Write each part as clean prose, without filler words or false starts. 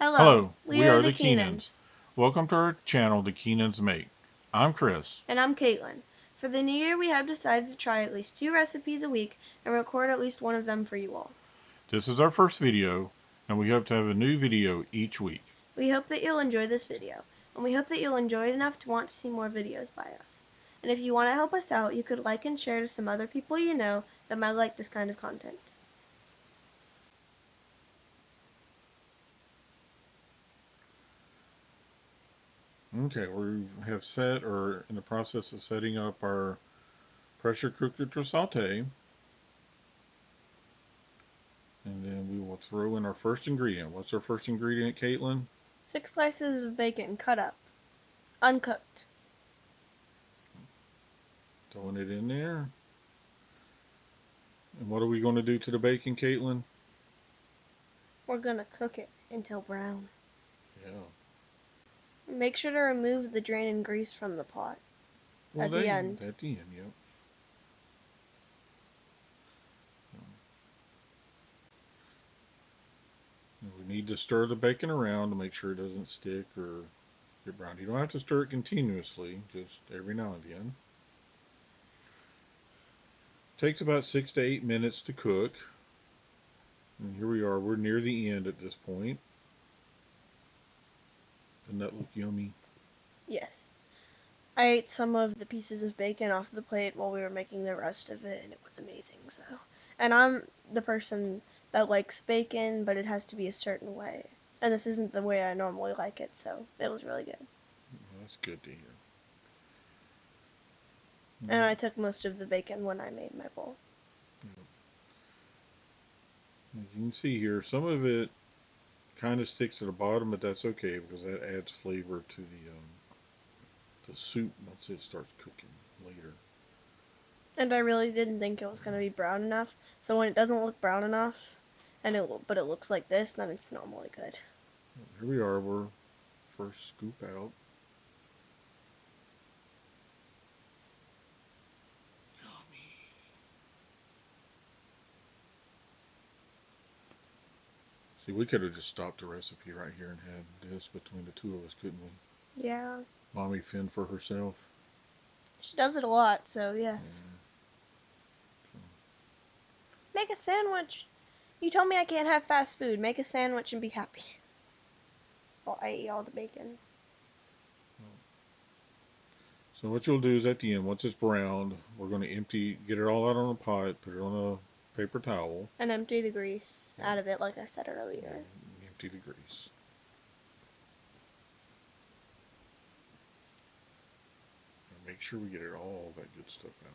Hello, we we are are the the Keenans. Keenans. Welcome to our channel, The Keenans Make. I'm Chris. And I'm Caitlin. For the new year, we have decided to try at least 2 recipes a week and record at least one of them for you all. This is our first video, and we hope to have a new video each week. We hope that you'll enjoy this video, and we hope that you'll enjoy it enough to want to see more videos by us. And if you want to help us out, you could like and share to some other people you know that might like this kind of content. Okay, we have set or in the process of setting up our pressure cooker to saute. And then we will throw in our first ingredient. What's our first ingredient, Caitlin? 6 slices of bacon cut up, uncooked. Throwing it in there. And what are we going to do to the bacon, Caitlin? We're going to cook it until brown. Yeah. Make sure to remove the drained grease from the pot Well, at the end. At the end, yep. We need to stir the bacon around to make sure it doesn't stick or get brown. You don't have to stir it continuously, just every now and then. It takes about 6 to 8 minutes to cook. And here we are, we're near the end at this point. Doesn't that look yummy? Yes. I ate some of the pieces of bacon off the plate while we were making the rest of it, and it was amazing. And I'm the person that likes bacon, but it has to be a certain way. And this isn't the way I normally like it, so it was really good. Well, that's good to hear. And I took most of the bacon when I made my bowl. As you can see here, some of it kind of sticks to the bottom, but that's okay because that adds flavor to the soup once it starts cooking later. And I really didn't think it was going to be brown enough, so when it doesn't look brown enough, but it looks like this, then it's normally good. Here we are, we're first scoop out. See, we could have just stopped the recipe right here and had this between the two of us, couldn't we? Yeah. Mommy fend for herself. She does it a lot, so yes. Yeah. Make a sandwich. You told me I can't have fast food. Make a sandwich and be happy. Well, I eat all the bacon. So what you'll do is at the end, once it's browned, we're going to get it all out on a pot, put it on a paper towel. And empty the grease out of it, like I said earlier. Empty the grease. And make sure we get it all that good stuff out.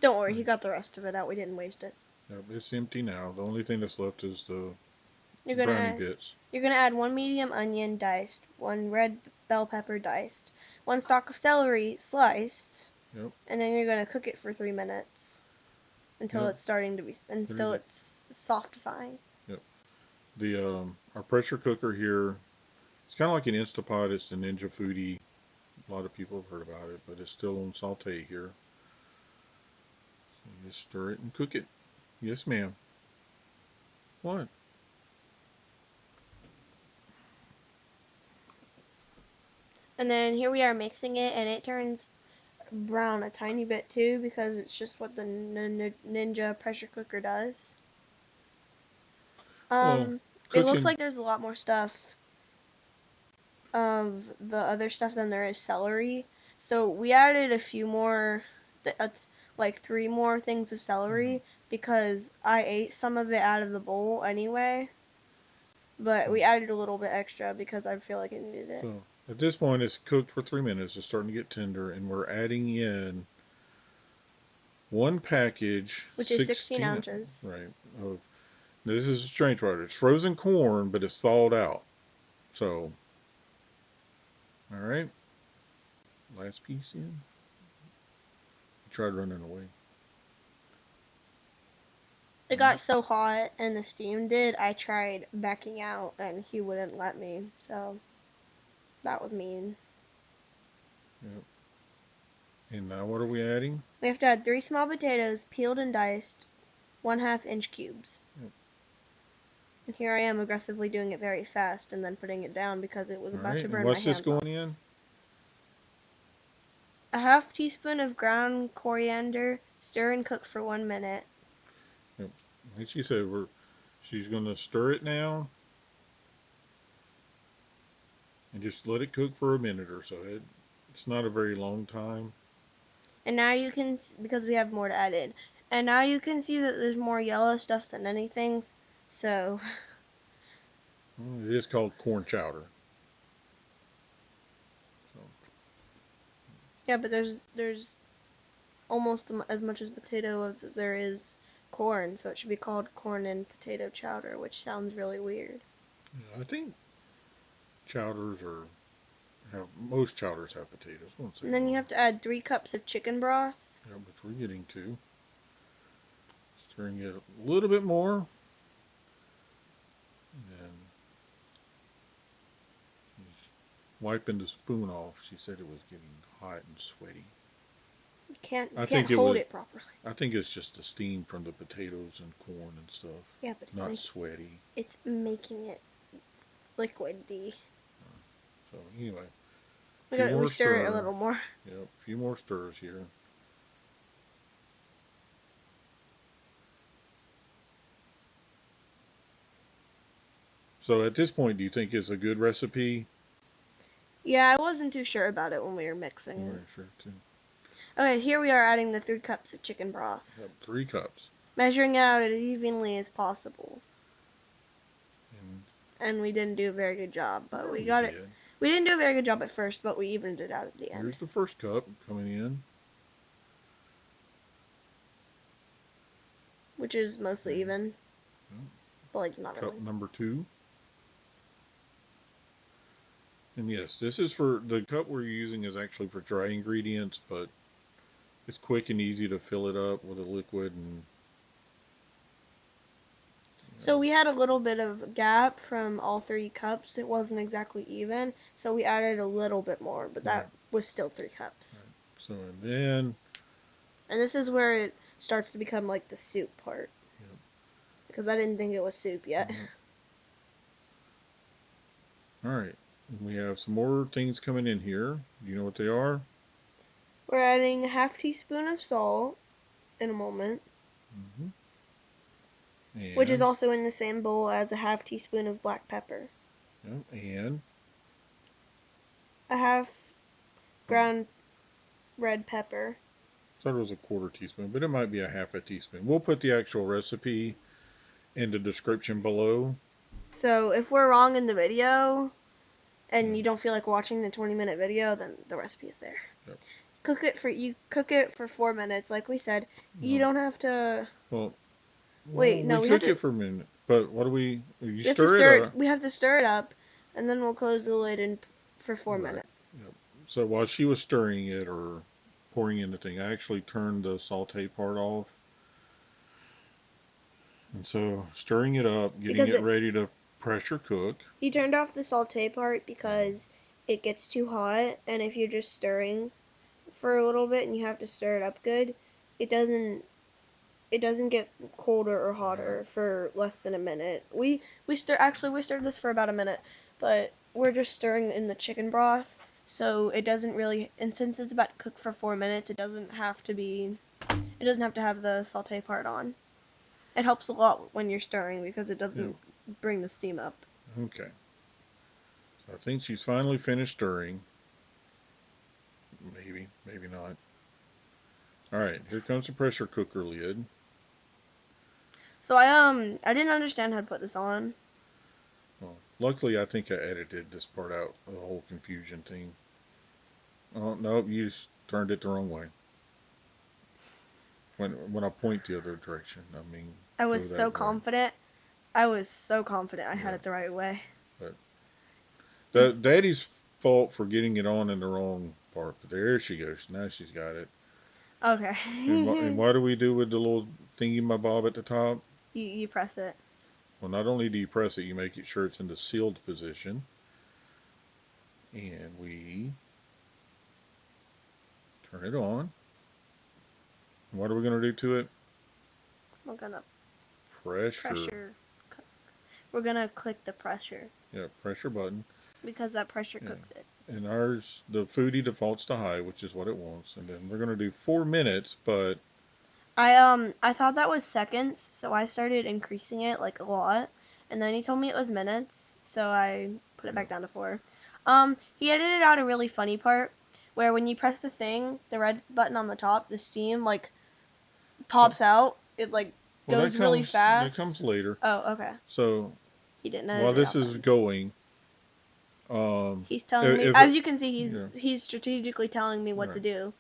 Don't worry, he got the rest of it out. We didn't waste it. Yep, it's empty now. The only thing that's left is the You're brownie bits. You're gonna add 1 medium onion diced, 1 red bell pepper diced, 1 stalk of celery sliced. Yep. And then you're gonna cook it for 3 minutes until it's softifying. Yep. Our pressure cooker here, it's kind of like an Instapot. It's the Ninja Foodi. A lot of people have heard about it, but it's still on Saute here. So you just stir it and cook it. Yes, ma'am. What? And then here we are mixing it, and it turns brown a tiny bit too, because it's just what the Ninja pressure cooker does. It looks like there's a lot more stuff of the other stuff than there is celery. So we added a few more, like 3 more things of celery, because I ate some of it out of the bowl anyway. But we added a little bit extra because I feel like it needed it. So at this point, it's cooked for 3 minutes. It's starting to get tender, and we're adding in 1 package, which is 16 ounces. Right. This is strange water. It's frozen corn, but it's thawed out. So, all right. Last piece in. He tried running away. It got so hot, and the steam did, I tried backing out, and he wouldn't let me, so that was mean. Yep. And now what are we adding? We have to add 3 small potatoes, peeled and diced, 1/2 inch cubes. Yep. And here I am aggressively doing it very fast and then putting it down because it was All about right. to And burn my what's this hands off. going in? A 1/2 teaspoon of ground coriander, stir and cook for 1 minute. Yep. Like she said, she's going to stir it now and just let it cook for a minute or so. It's not a very long time. And now you can, because we have more to add in. And now you can see that there's more yellow stuff than anything. So, Well, it is called corn chowder. So, yeah, but there's almost as much as potato as there is corn, so it should be called corn and potato chowder, which sounds really weird. yeah, I think chowders most chowders have potatoes. I won't say And then you most. have to add 3 cups of chicken broth. Yeah, which we're getting to. Stirring it a little bit more. And she's wiping the spoon off. She said it was getting hot and sweaty. You can't I you can't think it hold was. it properly. I think it's just the steam from the potatoes and corn and stuff. Yeah, but Not sweaty. it's making it liquidy. So anyway, a few We more stir it a stir. little more. Yep, a few more stirs here. So at this point, do you think it's a good recipe? Yeah, I wasn't too sure about it when we were mixing I'm it. very sure too. Okay, here we are adding the 3 cups of chicken broth. Yep, 3 cups. Measuring it out as evenly as possible. And And we didn't do a very good job, but we we got it. did. We didn't do a very good job at first, but we evened it out at the end. Here's the first cup coming in. Which is mostly even. Yep. But like not Cup really. number 2. And yes, this is for the cup we're using is actually for dry ingredients, but it's quick and easy to fill it up with a liquid and So we had a little bit of gap from all 3 cups. It wasn't exactly even, so we added a little bit more, but that was still 3 cups. Right. So and then And this is where it starts to become like the soup part. Yep. Because I didn't think it was soup yet. Yep. All right. We have some more things coming in here. Do you know what they are? We're adding a 1/2 teaspoon of salt in a moment. Mm-hmm. Which is also in the same bowl as a 1/2 teaspoon of black pepper. Yep, and A 1/2 ground red pepper. I thought it was a 1/4 teaspoon, but it might be a 1/2 teaspoon. We'll put the actual recipe in the description below. So if we're wrong in the video and you don't feel like watching the 20-minute video, then the recipe is there. Yep. You cook it for 4 minutes, like we said. You don't have to. Well, Wait, no, we cook it for a minute. But what do we? You stir it up. We have to stir it up, and then we'll close the lid for 4 minutes. Yep. So while she was stirring it or pouring in the thing, I actually turned the saute part off. And so stirring it up, getting it ready to pressure cook. You turned off the saute part because it gets too hot, and if you're just stirring for a little bit and you have to stir it up good, it doesn't get colder or hotter for less than a minute. We stirred this for about a minute, but we're just stirring in the chicken broth, so it doesn't really, and since it's about to cook for 4 minutes, it doesn't have to have the saute part on. It helps a lot when you're stirring because it doesn't bring the steam up. Okay. So I think she's finally finished stirring. Maybe not. All right, here comes the pressure cooker lid. So I didn't understand how to put this on. Well, luckily I think I edited this part out, the whole confusion thing. Oh no, you turned it the wrong way. When I point the other direction, I mean. I was so confident. I had it the right way. But Daddy's fault for getting it on in the wrong part. But there she goes. Now she's got it. Okay. And what do we do with the little thingy-my-bob at the top? You press it. Well, not only do you press it, you make it sure it's in the sealed position. And we Turn it on. What are we going to do to it? We're gonna Pressure. pressure. We're gonna click the pressure Yeah, pressure button. because that pressure Yeah. cooks it. And ours, the Foodi defaults to high, which is what it wants. And then we're going to do 4 minutes, but I thought that was seconds, so I started increasing it like a lot, and then he told me it was minutes, so I put it back down to 4. He edited out a really funny part where when you press the thing, the red button on the top, the steam like pops out. It like well, goes really that fast. comes later. Oh, okay. So He didn't while edit it this out is then. going, He's telling me, if as you can see, yeah, he's strategically telling me what to right, do.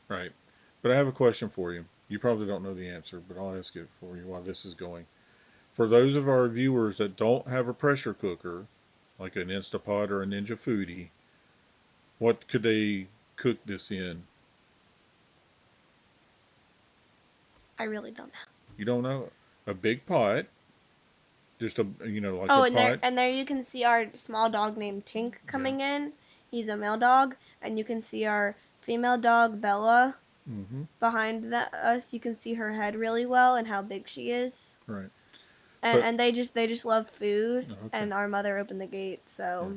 right. But I have a question for you. You probably don't know the answer, but I'll ask it for you while this is going. For those of our viewers that don't have a pressure cooker, like an Instapot or a Ninja Foodi, what could they cook this in? I really don't know. You don't know? A big pot, just like Oh, a and there pot. and there you can see our small dog named Tink Yeah. coming in. He's a male dog, and you can see our female dog Bella Mm-hmm. behind us. You can see her head really well and how big she is. Right. And But and they just love food. okay. And our mother opened the gate, Yeah. so.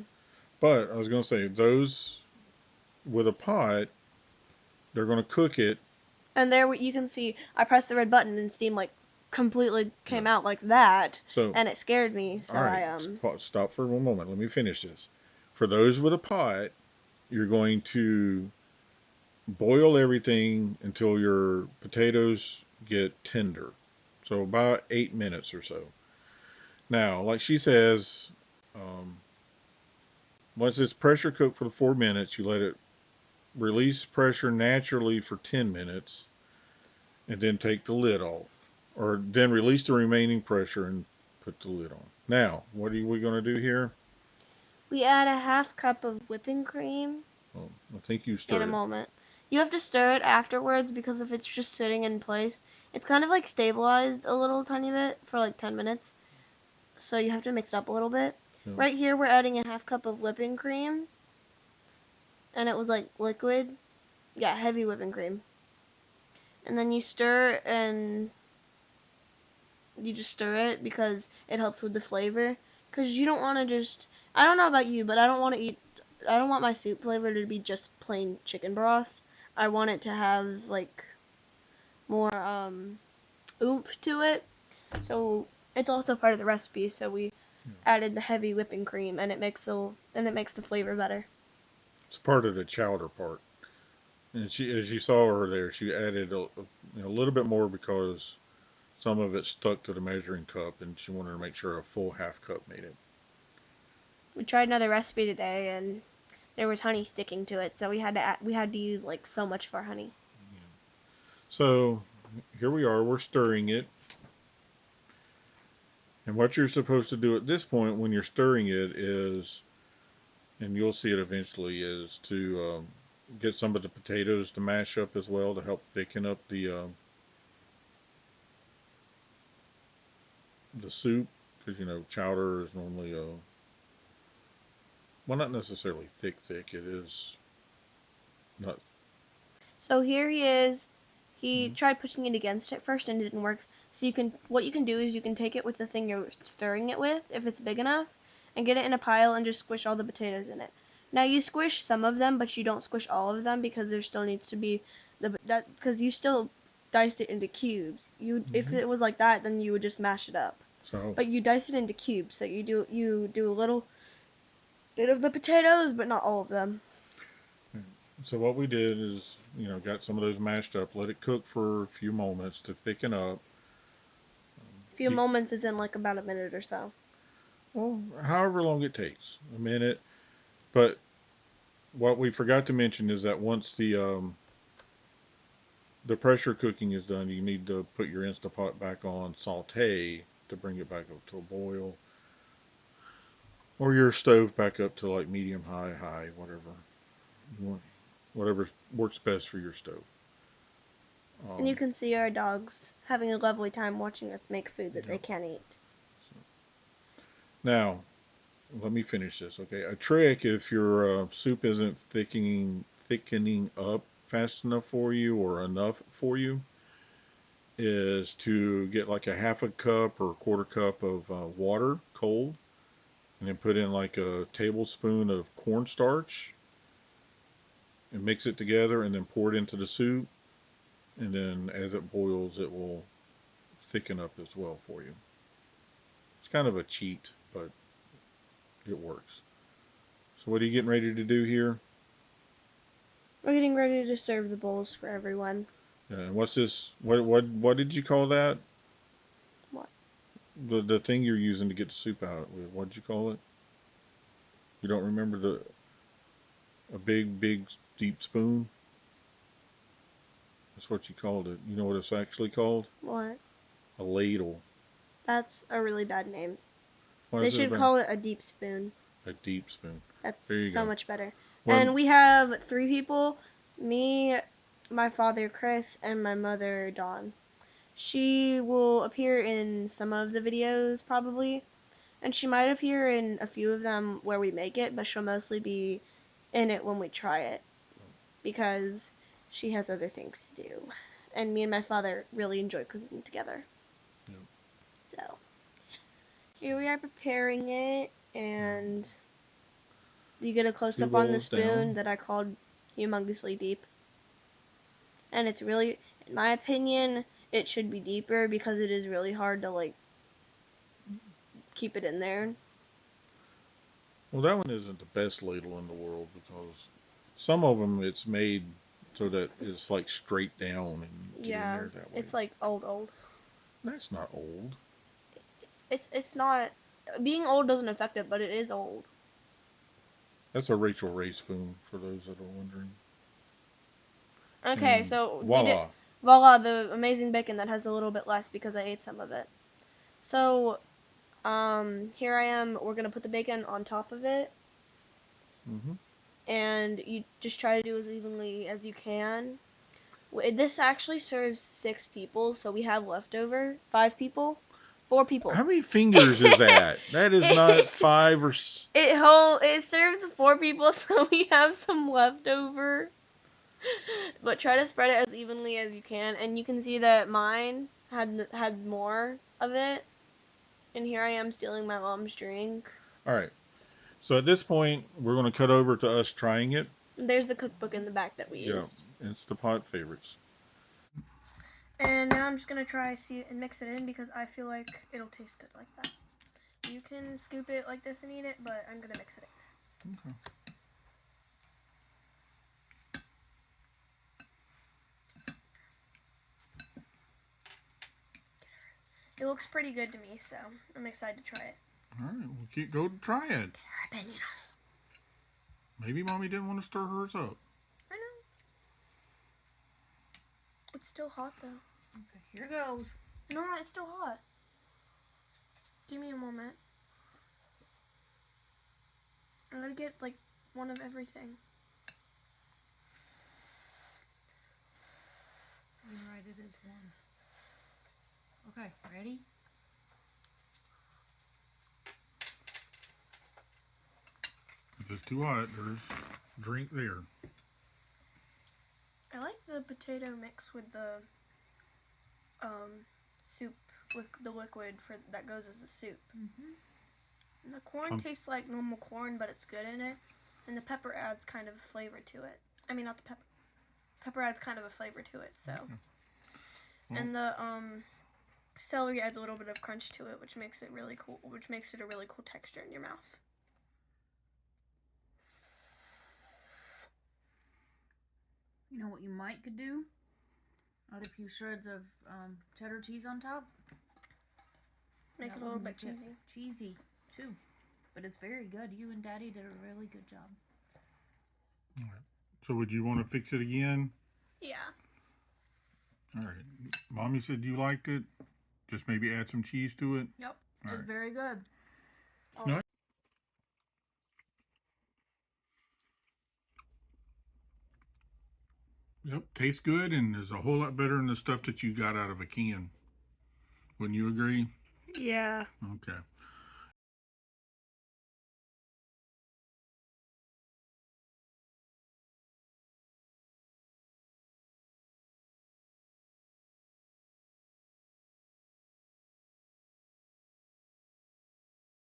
But I was gonna say those with a pot, they're gonna cook it. And there you can see I pressed the red button and steam like completely Yeah. came out like that, So and it scared me. all So right, stop for one moment. Let me finish this. For those with a pot, you're going to boil everything until your potatoes get tender. So about 8 minutes or so. Now, like she says, um, once it's pressure cooked for the 4 minutes, you let it release pressure naturally for 10 minutes and then take the lid off. Or then release the remaining pressure and put the lid on. Now, what are we going to do here? we add a half cup of whipping cream Well, I think you in a stir it. moment. You have to stir it afterwards because if it's just sitting in place, it's kind of like stabilized a little tiny bit for like 10 minutes. So you have to mix it up a little bit. You know, Right here, we're adding a half cup of whipping cream, and it was like liquid. Yeah, heavy whipping cream. And then you stir and you just stir it because it helps with the flavor. Because you don't want to just. I don't know about you, but I don't want to eat. I don't want my soup flavor to be just plain chicken broth. I want it to have like more oomph to it. So it's also part of the recipe. So we added the heavy whipping cream, and it makes the flavor better. it's part of the chowder part. And she, as you saw her there, she added a little bit more because some of it stuck to the measuring cup, and she wanted to make sure a full half cup made it. We tried another recipe today, and there was honey sticking to it, so we had to use like so much of our honey. So here we are, we're stirring it. And what you're supposed to do at this point when you're stirring it is, and you'll see it eventually, is to get some of the potatoes to mash up as well to help thicken up the soup. Because chowder is normally well, not necessarily thick. Thick. It is not. So here he is. He Mhm. tried pushing it against it first and it didn't work. So what you can do is you can take it with the thing you're stirring it with, if it's big enough, and get it in a pile and just squish all the potatoes in it. Now you squish some of them, but you don't squish all of them because there still needs to be because you still diced it into cubes. If Mhm. it was like that, then you would just mash it up. So But you dice it into cubes, so you do a little bit of the potatoes, but not all of them. so what we did is got some of those mashed up, let it cook for a few moments to thicken up. A few moments is in like about a minute or so. Well, however long it takes, a minute. But what we forgot to mention is that once the pressure cooking is done, you need to put your Instapot back on Saute to bring it back up to a boil, or your stove back up to like medium high, high, whatever you want, whatever works best for your stove. And you Um, can see our dogs having a lovely time watching us make food that they yep. can't eat. So, now let me finish this. Okay, a trick if your soup isn't thickening up fast enough for you or enough for you is to get like a half a cup or a quarter cup of water, cold, and then put in like a tablespoon of cornstarch and mix it together and then pour it into the soup. And then as it boils, it will thicken up as well for you. It's kind of a cheat, but it works. So what are you getting ready to do here? We're getting ready to serve the bowls for everyone. And what's this? What did you call that? What? The thing you're using to get the soup out with. What did you call it? You don't remember a big deep spoon? That's what you called it. You know what it's actually called? What? A ladle. That's a really bad name. Why They is it should about call it a deep spoon. a deep spoon? That's There you so go. much better. Well, And we have 3 people. Me, my father Chris, and my mother Dawn. She will appear in some of the videos probably, and she might appear in a few of them where we make it, but she'll mostly be in it when we try it because she has other things to do. And me and my father really enjoy cooking together. Yep. So, here we are preparing it, and you get a close Two up on the bowls spoon down. that I called humongously deep. And it's really, in my opinion, it should be deeper because it is really hard to like keep it in there. Well, that one isn't the best ladle in the world because some of them it's made so that it's like straight down and get in Yeah, there that way. it's like old. That's not old. It's not, being old doesn't affect it, but it is old. That's a Rachel Ray spoon for those that are wondering. Okay, And so we did voila. voila, the amazing bacon that has a little bit less because I ate some of it. So, here I am. We're gonna put the bacon on top of it, Hmm. and you just try to do as evenly as you can. This actually serves 6 people, so we have leftover. 5 people, 4 people. How many fingers is that? That is not it, five or. it serves 4 people, so we have some leftover. But try to spread it as evenly as you can, and you can see that mine had more of it. And here I am stealing my mom's drink. All right. So at this point, we're going to cut over to us trying it. There's the cookbook in the back that we Yeah, used. it's the pot favorites. And now I'm just gonna try and mix it in because I feel like it'll taste good like that. You can scoop it like this and eat it, but I'm gonna mix it in. Okay. It looks pretty good to me, so I'm excited to try it. All right, we'll go try it. Get her opinion on Maybe Mommy didn't want to stir hers up. it. I know. It's still hot though. Okay, here goes. No, it's still hot. Give me a moment. I'm gonna get like one of everything. Alright, it is one. Okay, ready? If it's too hot, there's drink there. I like the potato mix with the soup with the liquid that goes as the soup. And the corn tastes like normal corn, but it's good in it. And the pepper adds kind of a flavor to it. I mean, not the pepper. Pepper adds kind of a flavor to it, so. Well, and the celery adds a little bit of crunch to it, which makes it really cool. Which makes it a really cool texture in your mouth. You know what you might could do? Add a few shreds of cheddar cheese on top. Make it a little bit cheesy. Cheesy, too. But it's very good. You and Daddy did a really good job. all right. So would you want to fix it again? Yeah. All right. Mommy said you liked it. Just maybe add some cheese to it. Yep, All it's right. very good. No. Yep, tastes good and is a whole lot better than the stuff that you got out of a can. Wouldn't you agree? Yeah. Okay.